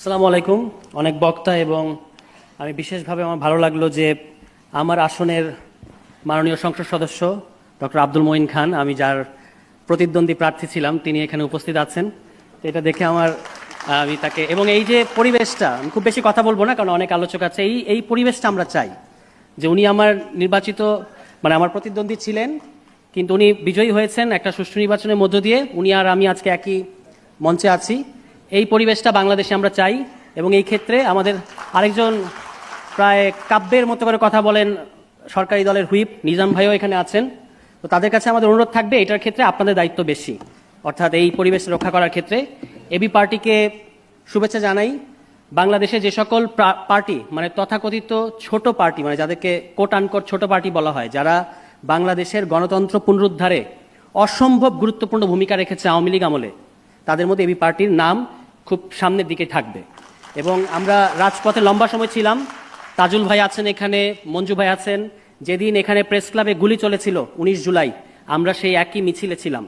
আসসালামু আলাইকুম। অনেক বক্তা এবং আমি বিশেষভাবে আমার ভালো লাগলো যে আমার আসনের মাননীয় সংসদ সদস্য ডক্টর আব্দুল মঈন খান, আমি যার প্রতিদ্বন্দ্বী প্রার্থী ছিলাম, তিনি এখানে উপস্থিত আছেন। তো এটা দেখে আমি তাকে, এবং এই যে পরিবেশটা, আমি খুব বেশি কথা বলবো না কারণ অনেক আলোচক আছে, এই পরিবেশটা আমরা চাই যে উনি আমার নির্বাচিত, মানে আমার প্রতিদ্বন্দ্বী ছিলেন, কিন্তু উনি বিজয়ী হয়েছেন একটা সুষ্ঠু নির্বাচনের মধ্য দিয়ে। উনি আর আমি আজকে একই মঞ্চে আছি। এই পরিবেশটা বাংলাদেশে আমরা চাই, এবং এই ক্ষেত্রে আমাদের আরেকজন প্রায় কাব্যের মতো করে কথা বলেন সরকারি দলের হুইপ নিজাম ভাইও এখানে আছেন। তো তাদের কাছে আমাদের অনুরোধ থাকবে, এটার ক্ষেত্রে আপনাদের দায়িত্ব বেশি, অর্থাৎ এই পরিবেশ রক্ষা করার ক্ষেত্রে। এবি পার্টিকে শুভেচ্ছা জানাই। বাংলাদেশে যে সকল পার্টি, মানে তথাকথিত ছোট পার্টি, মানে যাদেরকে কোট আনকোট ছোট পার্টি বলা হয়, যারা বাংলাদেশের গণতন্ত্র পুনরুদ্ধারে অসম্ভব গুরুত্বপূর্ণ ভূমিকা রেখেছে আওয়ামী লীগ আমলে, তাদের মধ্যে এবি পার্টির নাম খুব সামনের দিকে থাকবে। এবং আমরা রাজপথে লম্বা সময় ছিলাম। তাজুল ভাই আছেন এখানে, মঞ্জু ভাই আছেন। যেদিন এখানে প্রেস ক্লাবে গুলি চলেছিল 19 জুলাই, আমরা সেই একই মিছিলে ছিলাম।